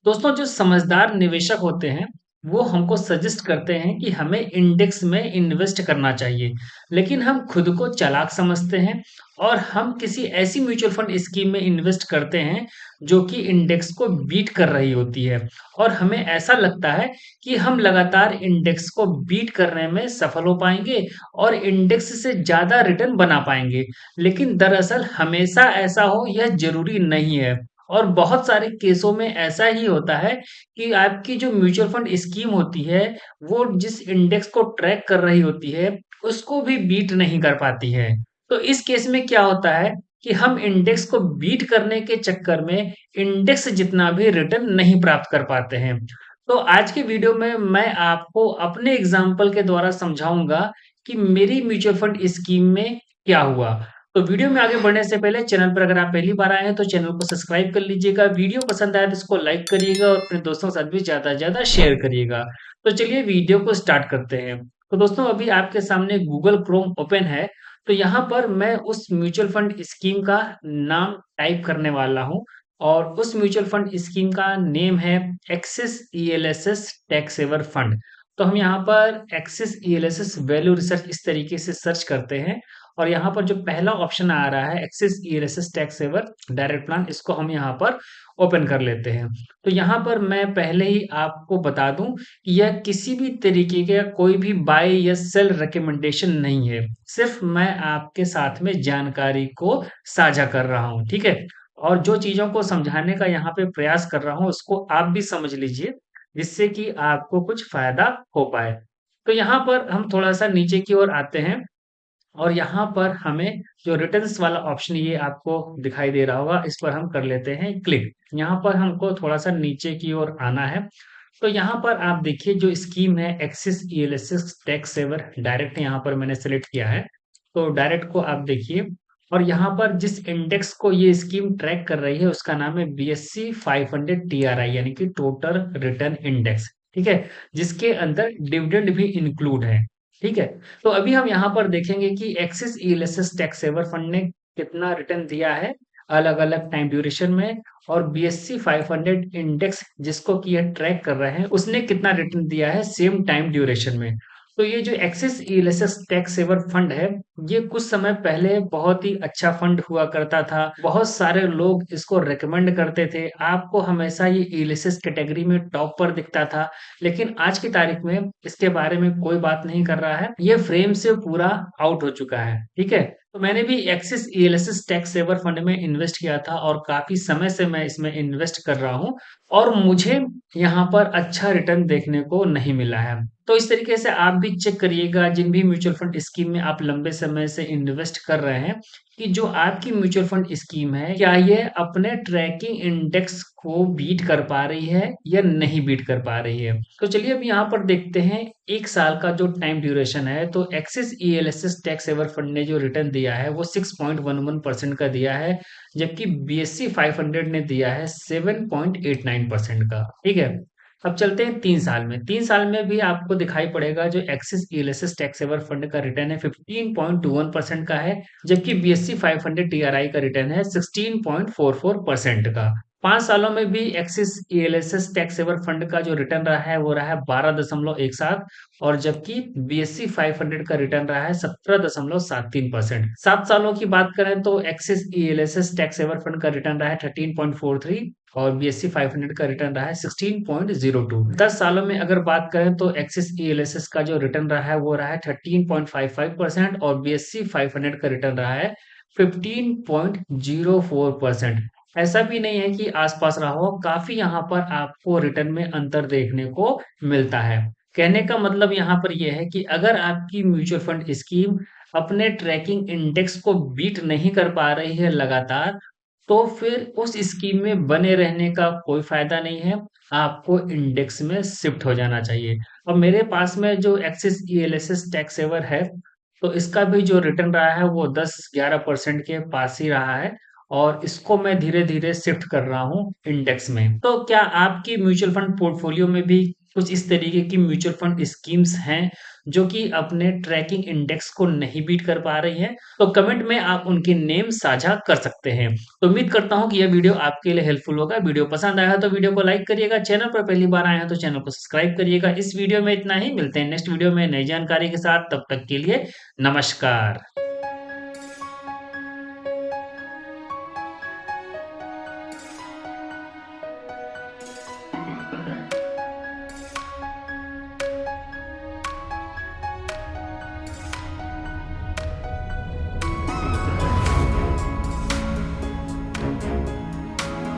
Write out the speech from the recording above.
दोस्तों जो समझदार निवेशक होते हैं वो हमको सजेस्ट करते हैं कि हमें इंडेक्स में इन्वेस्ट करना चाहिए। लेकिन हम खुद को चालाक समझते हैं और हम किसी ऐसी म्यूचुअल फंड स्कीम में इन्वेस्ट करते हैं जो कि इंडेक्स को बीट कर रही होती है। और हमें ऐसा लगता है कि हम लगातार इंडेक्स को बीट करने में सफल हो पाएंगे और इंडेक्स से ज्यादा रिटर्न बना पाएंगे। लेकिन दरअसल हमेशा ऐसा हो यह जरूरी नहीं है। और बहुत सारे केसों में ऐसा ही होता है कि आपकी जो म्यूचुअल फंड स्कीम होती है, वो जिस इंडेक्स को ट्रैक कर रही होती है, उसको भी बीट नहीं कर पाती है। तो इस केस में क्या होता है कि हम इंडेक्स को बीट करने के चक्कर में इंडेक्स जितना भी रिटर्न नहीं प्राप्त कर पाते हैं। तो आज के वीडियो में मैं आपको अपने एग्जाम्पल के द्वारा समझाऊंगा कि मेरी म्यूचुअल फंड स्कीम में क्या हुआ। तो वीडियो में आगे बढ़ने से पहले चैनल पर अगर आप पहली बार आए हैं तो चैनल को सब्सक्राइब कर लीजिएगा। वीडियो पसंद आए तो इसको लाइक करिएगा और अपने दोस्तों के साथ भी ज़्यादा से ज़्यादा शेयर करिएगा। तो चलिए वीडियो को स्टार्ट करते हैं। तो दोस्तों अभी आपके सामने गूगल क्रोम ओपन है। तो यहाँ पर मैं उस म्यूचुअल फंड स्कीम का नाम टाइप करने वाला हूँ और उस म्यूचुअल फंड स्कीम का नेम है Axis ELSS tax saver fund. तो हम यहाँ पर एक्सिस ईएलएसएस वैल्यू रिसर्च इस तरीके से सर्च करते हैं और यहाँ पर जो पहला ऑप्शन आ रहा है Axis ELSS tax saver direct plan, इसको हम यहाँ पर ओपन कर लेते हैं। तो यहाँ पर मैं पहले ही आपको बता दूं कि यह किसी भी तरीके का कोई भी बाय या सेल रिकमेंडेशन नहीं है। सिर्फ मैं आपके साथ में जानकारी को साझा कर रहा हूँ, ठीक है। और जो चीजों को समझाने का यहाँ पे प्रयास कर रहा हूँ उसको आप भी समझ लीजिए, जिससे कि आपको कुछ फायदा हो पाए। तो यहाँ पर हम थोड़ा सा नीचे की ओर आते हैं और यहाँ पर हमें जो रिटर्न्स वाला ऑप्शन ये आपको दिखाई दे रहा होगा, इस पर हम कर लेते हैं क्लिक। यहाँ पर हमको थोड़ा सा नीचे की ओर आना है। तो यहाँ पर आप देखिए जो स्कीम है Axis ELSS tax saver direct, यहाँ पर मैंने सेलेक्ट किया है। तो डायरेक्ट को आप देखिए और यहाँ पर जिस इंडेक्स को ये स्कीम ट्रैक कर रही है उसका नाम है बीएससी 500 टीआरआई, यानी कि टोटल रिटर्न इंडेक्स, ठीक है। जिसके अंदर डिविडेंड भी इंक्लूड है, ठीक है। तो अभी हम यहाँ पर देखेंगे कि Axis ELSS tax saver fund ने कितना रिटर्न दिया है अलग अलग टाइम ड्यूरेशन में, और बीएससी 500 इंडेक्स जिसको कि यह ट्रैक कर रहे हैं उसने कितना रिटर्न दिया है सेम टाइम ड्यूरेशन में। तो ये जो Axis ELSS tax saver fund है, ये कुछ समय पहले बहुत ही अच्छा फंड हुआ करता था। बहुत सारे लोग इसको रेकमेंड करते थे, आपको हमेशा ये ईएलएसएस कैटेगरी में टॉप पर दिखता था। लेकिन आज की तारीख में इसके बारे में कोई बात नहीं कर रहा है, ये फ्रेम से पूरा आउट हो चुका है, ठीक है। तो मैंने भी Axis ELSS tax saver fund में इन्वेस्ट किया था और काफी समय से मैं इसमें इन्वेस्ट कर रहा हूँ और मुझे यहाँ पर अच्छा रिटर्न देखने को नहीं मिला है। तो इस तरीके से आप भी चेक करिएगा जिन भी म्यूचुअल फंड स्कीम में आप लंबे समय से इन्वेस्ट कर रहे हैं कि जो आपकी म्यूचुअल फंड स्कीम है क्या ये अपने ट्रैकिंग इंडेक्स को बीट कर पा रही है या नहीं बीट कर पा रही है। तो चलिए अब यहाँ पर देखते हैं एक साल का जो टाइम ड्यूरेशन है। तो Axis ELSS tax saver fund ने जो रिटर्न दिया है वो 6.11% का दिया है, जबकि बीएससी 500 ने दिया है 7.89% का, ठीक है। अब चलते हैं 3 साल में। 3 साल में भी आपको दिखाई पड़ेगा जो Axis ELSS tax saver fund का रिटर्न है 15.21% का है, जबकि बीएससी 500 टीआरआई का रिटर्न है 16.44% का। 5 सालों में भी Axis ELSS tax saver fund का जो रिटर्न रहा है वो रहा है 12.17, और जबकि बीएससी 500 का रिटर्न रहा है 17.73%। 7 सालों की बात करें तो Axis ELSS tax saver fund का रिटर्न रहा है 13.43 और बीएससी 500 का रिटर्न रहा है 16.02। 10 सालों में अगर बात करें तो एक्सिस ईएलएसएस का जो रिटर्न रहा है वो रहा है 13.55% और बीएससी 500 का रिटर्न रहा है 15.04%। ऐसा भी नहीं है कि आसपास रहा हो, काफी यहाँ पर आपको रिटर्न में अंतर देखने को मिलता है। कहने का मतलब यहाँ पर यह है कि अगर आपकी म्यूचुअल फंड स्कीम अपने ट्रैकिंग इंडेक्स को बीट नहीं कर पा रही है लगातार, तो फिर उस स्कीम में बने रहने का कोई फायदा नहीं है, आपको इंडेक्स में शिफ्ट हो जाना चाहिए। और मेरे पास में जो एक्सिस ईएलएसएस टैक्स सेवर है, तो इसका भी जो रिटर्न रहा है वो 10-11% के पास ही रहा है और इसको मैं धीरे धीरे शिफ्ट कर रहा हूँ इंडेक्स में। तो क्या आपकी म्यूचुअल फंड पोर्टफोलियो में भी कुछ इस तरीके की म्यूचुअल फंड स्कीम्स हैं, जो कि अपने ट्रैकिंग इंडेक्स को नहीं बीट कर पा रही हैं। तो कमेंट में आप उनके नेम साझा कर सकते हैं। तो उम्मीद करता हूँ कि यह वीडियो आपके लिए हेल्पफुल होगा। वीडियो पसंद आया तो वीडियो को लाइक करिएगा। चैनल पर पहली बार आए हैं तो चैनल को सब्सक्राइब करिएगा। इस वीडियो में इतना ही। मिलते हैं नेक्स्ट वीडियो में नई जानकारी के साथ। तब तक के लिए नमस्कार।